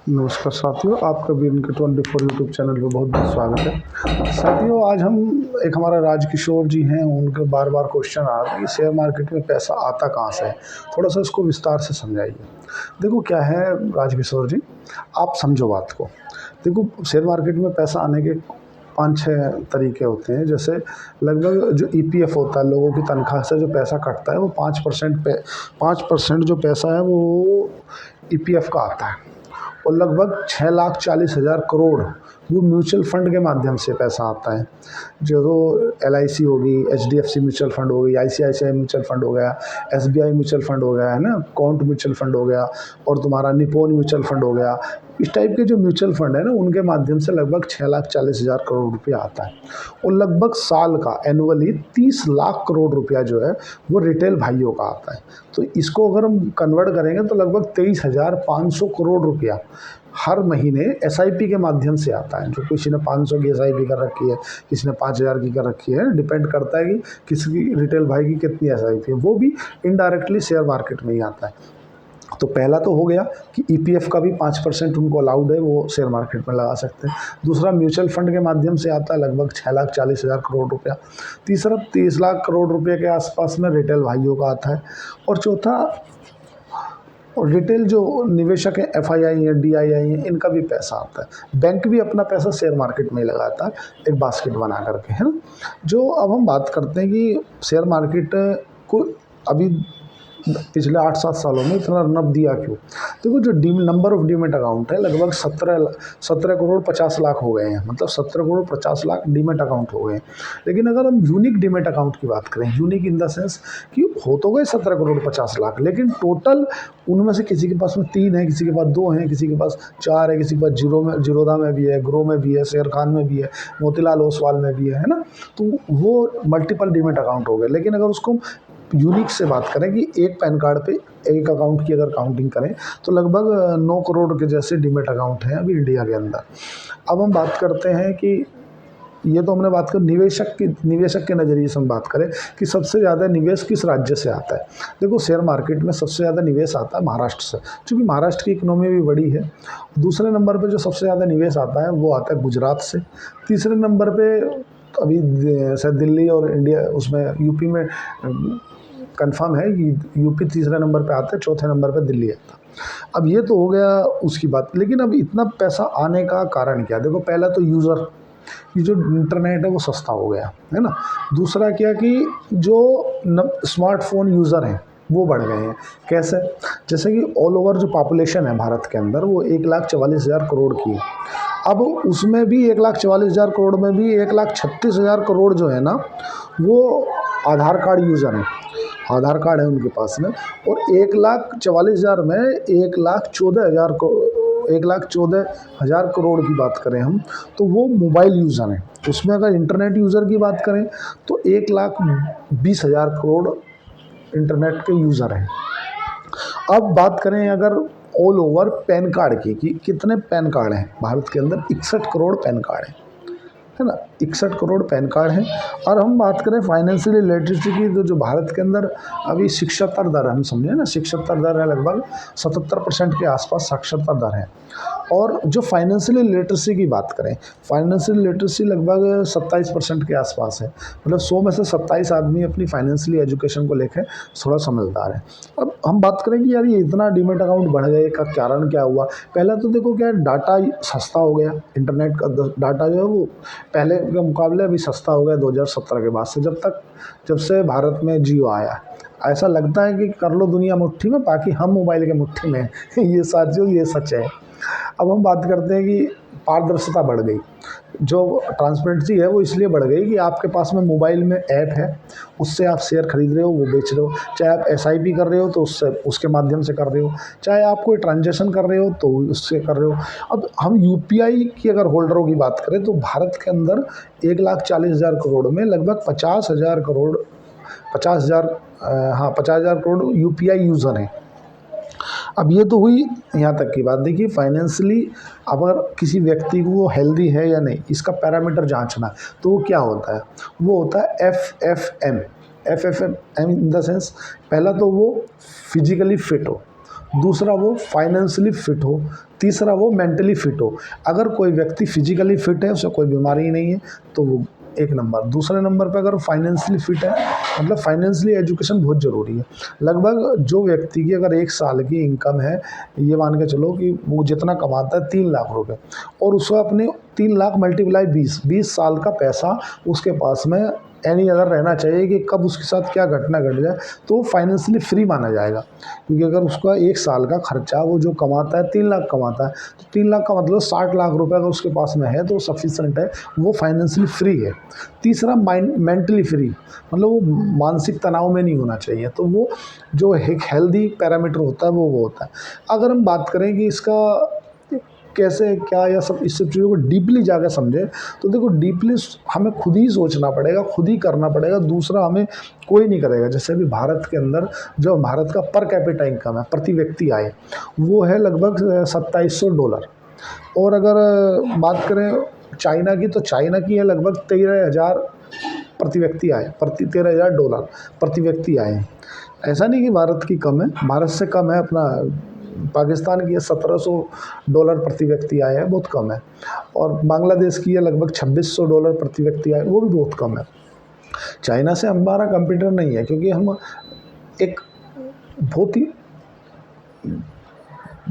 नमस्कार साथियों, आपका भी इनके 24 यूट्यूब चैनल पे बहुत बहुत स्वागत है। साथियों, आज हम एक हमारा राजकिशोर जी हैं, उनके बार बार क्वेश्चन आ रहा है कि शेयर मार्केट में पैसा आता कहाँ से है। थोड़ा सा इसको विस्तार से समझाइए। देखो क्या है राजकिशोर जी, आप समझो बात को। देखो, शेयर मार्केट में पैसा आने के 5-6 तरीके होते हैं। जैसे लगभग जो ईपीएफ होता है, लोगों की तनख्वाह से जो पैसा कटता है, वो 5% जो पैसा है वो ईपीएफ का आता है। और लगभग 6,40,000 करोड़ वो म्यूचुअल फंड के माध्यम से पैसा आता है। जो एलआईसी होगी, एचडीएफसी म्यूचुअल फंड हो गई, आईसीआईसीआई म्यूचुअल फंड हो गया, एसबीआई म्यूचुअल फंड हो गया, है ना, काउंट म्यूचुअल फंड हो गया, और तुम्हारा निपोन म्यूचुअल फंड हो गया। इस टाइप के जो म्यूचुअल फंड है ना, उनके माध्यम से लगभग 6,40,000 करोड़ रुपया आता है। और लगभग साल का एनुअली 30 लाख करोड़ रुपया जो है वो रिटेल भाइयों का आता है। तो इसको अगर हम कन्वर्ट करेंगे तो लगभग 23,500 करोड़ रुपया हर महीने एसआईपी के माध्यम से आता है। जो किसी ने 500 की एसआईपी कर रखी है, किसी ने 5,000 की कर रखी है, डिपेंड करता है कि किसी की रिटेल भाई की कितनी एसआईपी है। वो भी इनडायरेक्टली शेयर मार्केट में ही आता है। तो पहला तो हो गया कि ईपीएफ का भी 5% उनको अलाउड है, वो शेयर मार्केट में लगा सकते हैं। दूसरा, म्यूचुअल फंड के माध्यम से आता है लगभग 6,40,000 करोड़ रुपया। तीसरा, 30 लाख करोड़ रुपये के आसपास में रिटेल भाइयों का आता है। और चौथा, और रिटेल जो निवेशक है, एफआईआई है, डीआईआई है, इनका भी पैसा आता है। बैंक भी अपना पैसा शेयर मार्केट में ही लगाता है, एक बास्केट बना करके, है ना। जो अब हम बात करते हैं कि शेयर मार्केट को अभी पिछले 8-7 सालों में इतना रनअप दिया क्यों। देखो, जो नंबर ऑफ डीमेट अकाउंट है लगभग 17 करोड़ 50 लाख हो गए हैं। मतलब 17 करोड़ 50 लाख डीमेट अकाउंट हो गए हैं। लेकिन अगर हम यूनिक डीमेट अकाउंट की बात करें, यूनिक इन द सेंस कि हो तो गए 17 करोड़ 50 लाख, लेकिन टोटल उनमें से किसी के पास में 3 है, किसी के पास 2 हैं, किसी के पास 4 है, किसी के पास जीरोधा में भी है, ग्रो में भी है, शेर खान में भी है, मोतीलाल ओसवाल में भी है ना। तो वो मल्टीपल डीमेट अकाउंट हो गए। लेकिन अगर उसको यूनिक से बात करें कि एक पैन कार्ड पे एक अकाउंट की अगर काउंटिंग करें, तो लगभग 9 करोड़ के जैसे डीमेट अकाउंट हैं अभी इंडिया के अंदर। अब हम बात करते हैं कि ये तो हमने बात कर निवेशक के नज़रिए से हम बात करें कि सबसे ज़्यादा निवेश किस राज्य से आता है। देखो, शेयर मार्केट में सबसे ज़्यादा निवेश आता है महाराष्ट्र से, क्योंकि महाराष्ट्र की इकोनॉमी भी बड़ी है। दूसरे नंबर पे जो सबसे ज़्यादा निवेश आता है वो आता है गुजरात से। तीसरे नंबर पे अभी शायद दिल्ली और इंडिया उसमें यूपी में कंफर्म है कि यूपी तीसरे नंबर पे आता है, चौथे नंबर पे दिल्ली आता है। अब ये तो हो गया उसकी बात। लेकिन अब इतना पैसा आने का कारण क्या। देखो, पहला तो ये जो इंटरनेट है वो सस्ता हो गया है ना। दूसरा क्या कि जो स्मार्टफोन यूज़र हैं वो बढ़ गए हैं। कैसे? जैसे कि ऑल ओवर जो पॉपुलेशन है भारत के अंदर वो 1,44,000 करोड़ की है। अब उसमें भी 1,44,000 करोड़ में भी 1,36,000 करोड़ जो है ना, वो आधार कार्ड यूज़र हैं। आधार कार्ड है उनके पास में। और 1,44,000 में 1,14,000 करोड़ की बात करें हम, तो वो मोबाइल यूज़र हैं। उसमें अगर इंटरनेट यूज़र की बात करें तो 1,20,000 करोड़ इंटरनेट के यूज़र हैं। अब बात करें अगर ऑल ओवर पैन कार्ड की, कि कितने पैन कार्ड हैं भारत के अंदर, 61 करोड़ पैन कार्ड हैं, है ना। 61 करोड़ पैन कार्ड हैं। और हम बात करें फाइनेंशियल लिटरेसी की, तो जो भारत के अंदर अभी साक्षरता दर है, हम समझे ना, साक्षरता दर है लगभग 77% के आसपास साक्षरता दर है। और जो फाइनेंशियल लिटरेसी की बात करें, फाइनेंशियल लिटरेसी लगभग 27% के आसपास है। मतलब 100 में से 27 आदमी अपनी फाइनेंशियली एजुकेशन को लेकर थोड़ा समझदार है। अब हम बात करें कि यार ये इतना डीमेट अकाउंट बढ़ गए का कारण क्या हुआ। पहला तो देखो क्या है, डाटा सस्ता हो गया। इंटरनेट का डाटा जो है वो पहले के मुकाबले अभी सस्ता हो गया 2017 के बाद से। जब से भारत में जियो आया, ऐसा लगता है कि कर लो दुनिया मुट्ठी में, बाकी हम मोबाइल के मुट्ठी में ये सच है। अब हम बात करते हैं कि पारदर्शिता बढ़ गई। जो ट्रांसपेरेंसी है वो इसलिए बढ़ गई कि आपके पास में मोबाइल में ऐप है, उससे आप शेयर खरीद रहे हो, वो बेच रहे हो। चाहे आप एसआईपी कर रहे हो तो उसके माध्यम से कर रहे हो, चाहे आप कोई ट्रांजेक्शन कर रहे हो तो उससे कर रहे हो। अब हम यूपीआई की अगर होल्डरों की बात करें तो भारत के अंदर 1,40,000 करोड़ में लगभग 50,000 करोड़ 50,000 करोड़ यूपीआई यूज़र हैं। अब ये तो हुई यहाँ तक की बात। देखिए, फाइनेंशियली अगर किसी व्यक्ति को वो हेल्दी है या नहीं, इसका पैरामीटर जांचना, तो वो क्या होता है, वो होता है F F M in the sense, पहला तो वो फिजिकली फिट हो, दूसरा वो फाइनेंशियली फिट हो, तीसरा वो मेंटली फिट हो। अगर कोई व्यक्ति फिजिकली फिट है, उसे कोई बीमारी नहीं है, तो वो एक नंबर। दूसरे नंबर पे अगर फाइनेंशियली फिट है, मतलब फाइनेंशियली एजुकेशन बहुत ज़रूरी है। लगभग जो व्यक्ति की अगर 1 साल की इनकम है, ये मान के चलो कि वो जितना कमाता है 3 लाख रुपए, और उसको अपने 3 लाख मल्टीप्लाई 20 साल का पैसा उसके पास में एनी अदर रहना चाहिए कि कब उसके साथ क्या घटना घट जाए, तो फाइनेंशियली फ्री माना जाएगा। क्योंकि अगर उसका 1 साल का खर्चा वो जो कमाता है 3 लाख कमाता है, तो 3 लाख का मतलब 60 लाख रुपए अगर उसके पास में है तो सफिशेंट है, वो फाइनेंशियली फ्री है। तीसरा माइंड मेंटली फ्री, मतलब वो मानसिक तनाव में नहीं होना चाहिए। तो वो जो एक हेल्दी पैरामीटर होता है वो होता है। अगर हम बात करें कि इसका कैसे क्या या सब इस सब चीज़ों को डीपली जाकर समझे, तो देखो डीपली हमें खुद ही सोचना पड़ेगा, खुद ही करना पड़ेगा, दूसरा हमें कोई नहीं करेगा। जैसे अभी भारत के अंदर जो भारत का पर कैपिटा इनकम है, प्रति व्यक्ति आय, वो है लगभग $2700। और अगर बात करें चाइना की, तो चाइना की है लगभग 13,000 प्रति व्यक्ति आए, प्रति $13,000 प्रति व्यक्ति आए हैं। ऐसा नहीं कि भारत की कम है, भारत से कम है। अपना पाकिस्तान की है $1700 प्रति व्यक्ति आए हैं, बहुत कम है। और बांग्लादेश की है लगभग $2600 प्रति व्यक्ति आए, वो भी बहुत कम है। चाइना से हमारा कंपटीटर नहीं है, क्योंकि हम एक बहुत ही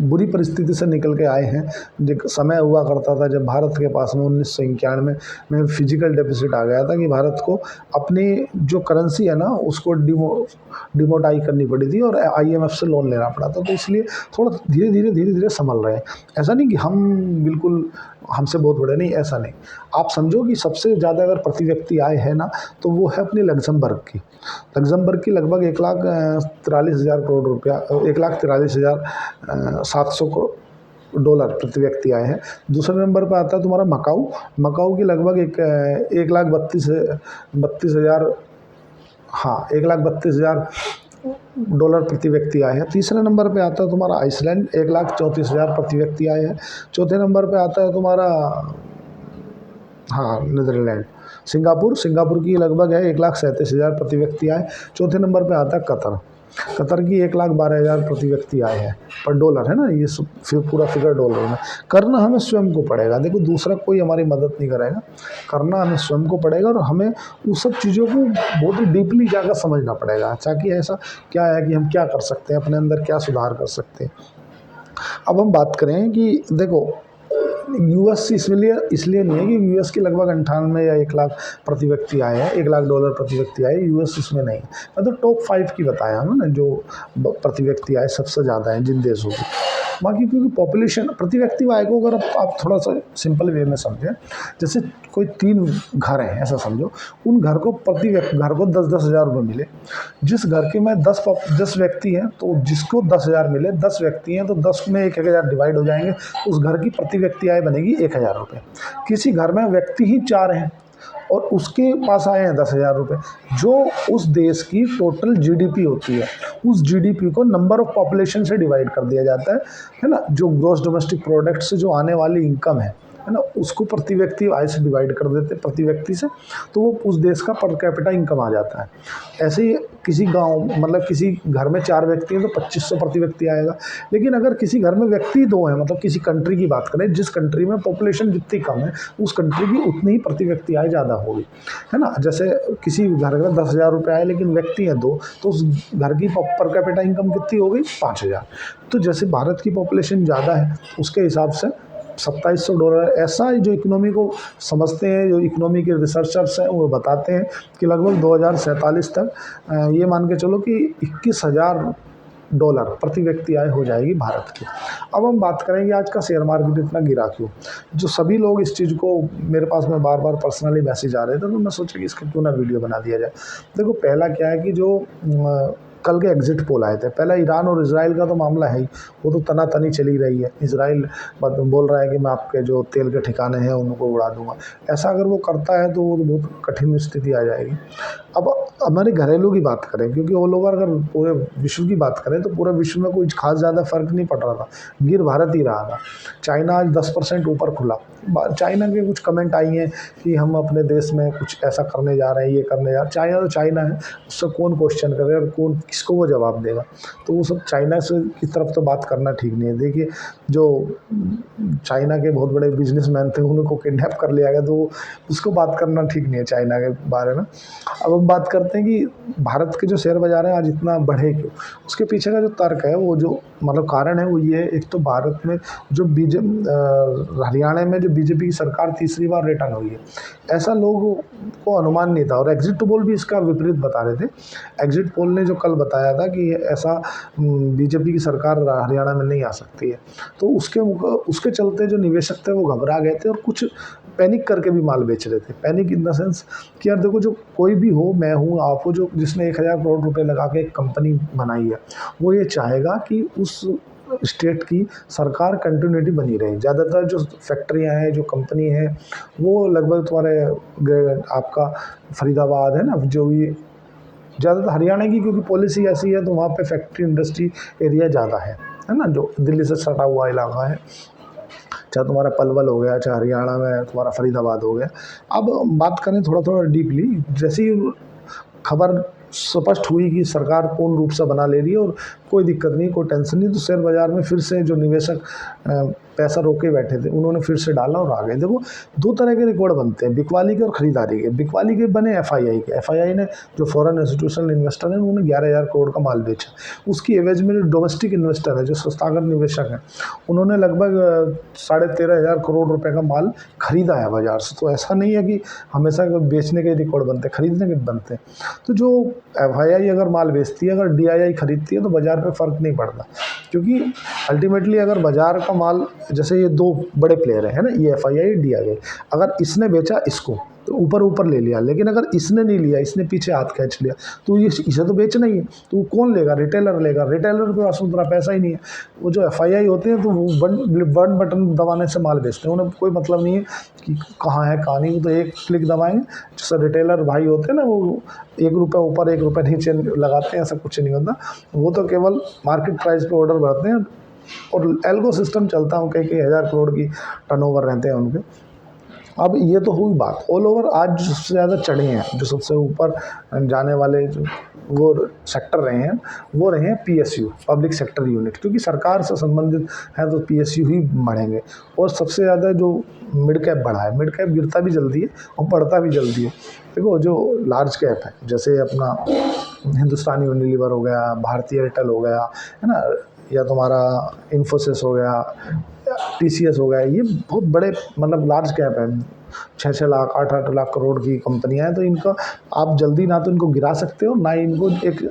बुरी परिस्थिति से निकल के आए हैं। जो समय हुआ करता था जब भारत के पास में 1991 में फिजिकल डेफिसिट आ गया था, कि भारत को अपनी जो करेंसी है ना उसको डिमोडाई करनी पड़ी थी और IMF से लोन लेना पड़ा था। तो इसलिए थोड़ा धीरे धीरे संभल रहे हैं। ऐसा नहीं कि हम बिल्कुल हमसे बहुत बड़े, नहीं, ऐसा नहीं। आप समझो कि सबसे ज़्यादा अगर प्रति व्यक्ति आय है ना, तो वो है अपनी लग्जमबर्ग की। लग्जमबर्ग की लगभग 1,43,000 करोड़ रुपया, 1,43,700 डॉलर प्रति व्यक्ति आए हैं। दूसरे नंबर पर आता है तुम्हारा मकाऊ। मकाऊ की लगभग 1,32,000, हाँ, $1,32,000 प्रति व्यक्ति आए हैं। तीसरे नंबर पे आता है तुम्हारा आइसलैंड, 1,34,000 प्रति व्यक्ति आए हैं। चौथे नंबर पे आता है तुम्हारा, हाँ, नीदरलैंड। सिंगापुर की लगभग है 1,37,000 प्रति व्यक्ति आए। चौथे नंबर पे आता है कतर की 1,12,000 प्रति व्यक्ति आए हैं, पर डॉलर है ना, ये सब फिर पूरा फिगर डॉलर में। करना हमें स्वयं को पड़ेगा। देखो दूसरा कोई हमारी मदद नहीं करेगा, करना हमें स्वयं को पड़ेगा। और हमें उस सब चीज़ों को बहुत ही डीपली जाकर समझना पड़ेगा, ताकि ऐसा क्या है कि हम क्या कर सकते हैं, अपने अंदर क्या सुधार कर सकते हैं। अब हम बात करें कि देखो US इसलिए नहीं है कि US की लगभग 98 या 1 लाख प्रति व्यक्ति आए हैं, $1,00,000 प्रति व्यक्ति आए, US इसमें नहीं। मैं तो टॉप 5 की बताया हूँ ना, जो प्रति व्यक्ति आए सबसे ज़्यादा हैं जिन देशों की। बाकी क्योंकि पॉपुलेशन प्रति व्यक्ति आय को अगर आप थोड़ा सा सिंपल वे में समझें, जैसे कोई 3 घर हैं ऐसा समझो, उन घर को प्रति घर को 10-10 हज़ार रुपये मिले। जिस घर के में 10 व्यक्ति हैं, तो जिसको 10,000 मिले, 10 व्यक्ति हैं तो 10 में 1,000 डिवाइड हो जाएंगे, उस घर की प्रति व्यक्ति आय बनेगी 1,000 रुपये। किसी घर में व्यक्ति ही 4 हैं और उसके पास आए हैं 10,000 रुपये, जो उस देश की टोटल GDP होती है, उस GDP को नंबर ऑफ पॉपुलेशन से डिवाइड कर दिया जाता है ना। जो ग्रॉस डोमेस्टिक प्रोडक्ट से जो आने वाली इनकम है ना, उसको प्रति व्यक्ति आय से डिवाइड कर देते प्रति व्यक्ति से, तो वो उस देश का पर कैपिटा इनकम आ जाता है। ऐसे ही किसी गांव, मतलब किसी घर में 4 व्यक्ति हैं तो 2,500 प्रति व्यक्ति आएगा। लेकिन अगर किसी घर में व्यक्ति 2 हैं, मतलब किसी कंट्री की बात करें, जिस कंट्री में पॉपुलेशन जितनी कम है, उस कंट्री की उतनी ही प्रति व्यक्ति आय ज़्यादा होगी, है ना। जैसे किसी घर में 10,000 रुपये आए लेकिन व्यक्ति हैं 2, तो उस घर की पर कैपिटा इनकम कितनी हो गई? 5,000। तो जैसे भारत की पॉपुलेशन ज़्यादा है, उसके हिसाब से $2,700। ऐसा जो इकोनॉमी को समझते हैं, जो इकोनॉमी के रिसर्चर्स हैं, वो बताते हैं कि लगभग 2047 तक ये मान के चलो कि $21,000 प्रति व्यक्ति आय हो जाएगी भारत की। अब हम बात करेंगे आज का शेयर मार्केट इतना गिरा क्यों। जो सभी लोग इस चीज़ को मेरे पास में बार बार पर्सनली मैसेज आ रहे थे, तो मैं सोचा कि इसका क्यों ना वीडियो बना दिया जाए। देखो पहला क्या है कि जो कल के एग्जिट पोल आए थे, पहला ईरान और इजराइल का तो मामला है ही, वो तो तनातनी चली रही है। इजराइल बोल रहा है कि मैं आपके जो तेल के ठिकाने हैं उनको उड़ा दूंगा। ऐसा अगर वो करता है तो वो तो बहुत कठिन स्थिति आ जाएगी। अब हमारे घरेलू की बात करें, क्योंकि ऑल ओवर अगर पूरे विश्व की बात करें तो पूरे विश्व में कोई खास ज़्यादा फर्क नहीं पड़ रहा था, गिर भारत ही रहा था। चाइना आज 10% ऊपर खुला। चाइना के कुछ कमेंट आई हैं कि हम अपने देश में कुछ ऐसा करने जा रहे हैं, ये करने जा रहे हैं। चाइना तो चाइना है, उससे कौन क्वेश्चन करे और कौन किसको वो जवाब देगा? तो वो सब चाइना से की तरफ तो बात करना ठीक नहीं है। देखिए, जो चाइना के बहुत बड़े बिजनेसमैन थे उनको किडनैप कर लिया गया, तो उसको बात करना ठीक नहीं है चाइना के बारे में। अब हम बात करते हैं कि भारत के जो शेयर बाज़ार है आज इतना बढ़े क्यों? उसके पीछे का जो तर्क है, वो जो मतलब कारण है, वो ये है, एक तो भारत में जो हरियाणा में जो बीजेपी की सरकार तीसरी बार रिटर्न हुई है, ऐसा लोगों को अनुमान नहीं था। और एग्जिट पोल भी इसका विपरीत बता रहे थे। एग्जिट पोल ने जो कल बताया था कि ऐसा बीजेपी की सरकार हरियाणा में नहीं आ सकती है, तो उसके चलते जो निवेशक थे वो घबरा गए थे और कुछ पैनिक करके भी माल बेच रहे थे। पैनिक इन द सेंस कि यार देखो, जो कोई भी हो, मैं हूँ, आप हो, जो जिसने 1000 करोड़ रुपए लगा के एक कंपनी बनाई है, वो ये चाहेगा कि उस स्टेट की सरकार कंटिन्यूटी बनी रहे। ज़्यादातर जो फैक्ट्रियाँ हैं, जो कंपनी है, वो लगभग तुम्हारे आपका फरीदाबाद है ना, जो भी ज़्यादातर हरियाणा की, क्योंकि पॉलिसी ऐसी है, तो वहाँ पे फैक्ट्री इंडस्ट्री एरिया ज़्यादा है ना, जो दिल्ली से सटा हुआ इलाका है, चाहे तुम्हारा पलवल हो गया, चाहे हरियाणा में तुम्हारा फरीदाबाद हो गया। अब बात करें थोड़ा थोड़ा डीपली, जैसी खबर स्पष्ट हुई कि सरकार पूर्ण रूप से बना ले रही है और कोई दिक्कत नहीं, कोई टेंशन नहीं, तो शेयर बाज़ार में फिर से जो निवेशक पैसा रोके बैठे थे, उन्होंने फिर से डाला और आ गए। देखो, दो तरह के रिकॉर्ड बनते हैं, बिकवाली के और ख़रीदारी के। बिकवाली के बने एफआईआई के। एफआईआई ने, जो फॉरेन इंस्टीट्यूशनल इन्वेस्टर है, उन्होंने 11,000 करोड़ का माल बेचा। उसकी एवज में जो डोमेस्टिक इन्वेस्टर है, जो संस्थागत निवेशक हैं, उन्होंने लगभग 13,500 करोड़ रुपये का माल खरीदा है बाज़ार से। तो ऐसा नहीं है कि हमेशा बेचने के रिकॉर्ड बनते हैं, खरीदने के बनते हैं। तो जो एफआईआई अगर माल बेचती है, अगर डीआईआई खरीदती है, तो बाज़ार पे फ़र्क नहीं पड़ता, क्योंकि अल्टीमेटली अगर बाज़ार का माल, जैसे ये दो बड़े प्लेयर हैं, है ना, ये एफआईआई, डीआईआई, अगर इसने बेचा इसको तो ऊपर ले लिया, लेकिन अगर इसने नहीं लिया, इसने पीछे हाथ खींच लिया, तो ये इसे तो बेचना ही है, तो वो कौन लेगा? रिटेलर लेगा। रिटेलर के पास उतना पैसा ही नहीं है। वो जो एफआईआई होते हैं, तो वो वन बटन दबाने से माल बेचते हैं, उन्हें कोई मतलब नहीं है कि कहाँ है कहाँ नहीं, वो तो एक क्लिक दबाएंगे। जैसे रिटेलर भाई होते हैं ना, वो 1 रुपये ऊपर 1 रुपये नीचे लगाते हैं, ऐसा कुछ नहीं होता। वो तो केवल मार्केट प्राइस पे ऑर्डर भरते हैं और एल्गो सिस्टम चलता है, कई 1000 करोड़ की टर्नओवर रहते हैं उनके। अब ये तो हुई बात। ऑल ओवर आज जो सबसे ज़्यादा चढ़े हैं, जो सबसे ऊपर जाने वाले जो वो सेक्टर रहे हैं, वो रहे हैं पीएसयू, पब्लिक सेक्टर यूनिट, क्योंकि सरकार से संबंधित है तो पीएसयू ही बढ़ेंगे। और सबसे ज़्यादा जो मिड कैप बढ़ा है, मिड कैप गिरता भी जल्दी है और बढ़ता भी जल्दी है। देखो, जो लार्ज कैप है, जैसे अपना हिंदुस्तान यूनिलीवर हो गया, भारतीय एयरटेल हो गया, है ना, या तुम्हारा इन्फोसिस हो गया, टीसीएस हो गया, ये बहुत बड़े मतलब लार्ज कैप है, 6-6 लाख 8-8 लाख करोड़ की कंपनियां हैं। तो इनका आप जल्दी ना तो इनको गिरा सकते हो, ना ही इनको एक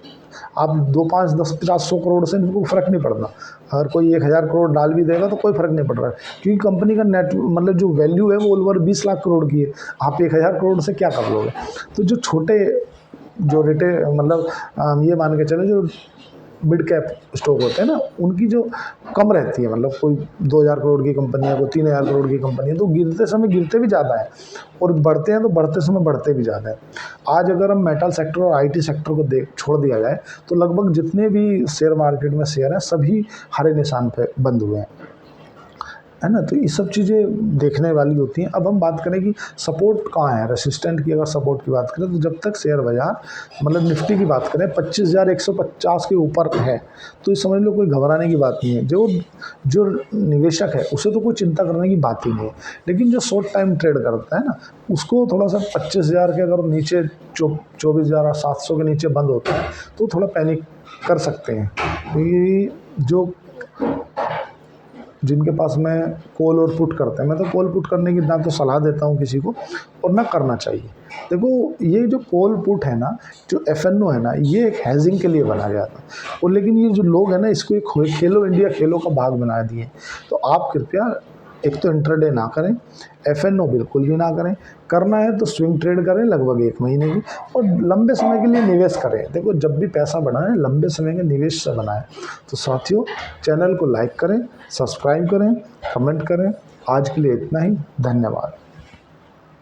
आप 2, 5, 10, 50, 100 करोड़ से इनको फ़र्क नहीं पड़ता। अगर कोई 1000 करोड़ डाल भी देगा तो कोई फ़र्क नहीं पड़ रहा है, क्योंकि कंपनी का नेट मतलब जो वैल्यू है वो ओवर 20 लाख करोड़ की है। आप 1000 करोड़ से क्या कर लोगे? तो जो छोटे जो मतलब ये मान के चले, जो मिड कैप स्टॉक होते हैं ना, उनकी जो कम रहती है, मतलब कोई 2000 करोड़ की कंपनी है, कोई 3000 करोड़ की कंपनी है, तो गिरते समय गिरते भी ज़्यादा है और बढ़ते हैं तो बढ़ते समय बढ़ते भी ज़्यादा है। आज अगर हम मेटल सेक्टर और आईटी सेक्टर को छोड़ दिया जाए, तो लगभग जितने भी शेयर मार्केट में शेयर हैं, सभी हरे निशान पे बंद हुए हैं, है ना। तो ये सब चीज़ें देखने वाली होती हैं। अब हम बात करें कि सपोर्ट कहाँ है, रेसिस्टेंट की अगर सपोर्ट की बात करें, तो जब तक शेयर बाजार मतलब निफ्टी की बात करें 25,150 के ऊपर है, तो ये समझ लो कोई घबराने की बात नहीं है। जो निवेशक है उसे तो कोई चिंता करने की बात ही नहीं है, लेकिन जो शॉर्ट टाइम ट्रेड करता है ना, उसको थोड़ा सा 25,000 के अगर नीचे 24,700 के नीचे बंद होता है तो थोड़ा पैनिक कर सकते हैं। क्योंकि जो जिनके पास में कॉल और पुट करते हैं, मैं तो कॉल पुट करने की ना तो सलाह देता हूँ किसी को, और ना करना चाहिए। देखो, ये जो कॉल पुट है ना, जो एफएनओ है ना, ये एक हेजिंग के लिए बनाया गया था, और लेकिन ये जो लोग हैं ना, इसको एक खेलो इंडिया खेलों का भाग बना दिए। तो आप कृपया एक तो इंट्राडे ना करें, एफएनओ बिल्कुल भी ना करें, करना है तो स्विंग ट्रेड करें लगभग 1 महीने की, और लंबे समय के लिए निवेश करें। देखो, जब भी पैसा बनाएं, लंबे समय के निवेश से बनाएं। तो साथियों, चैनल को लाइक करें, सब्सक्राइब करें, कमेंट करें। आज के लिए इतना ही, धन्यवाद।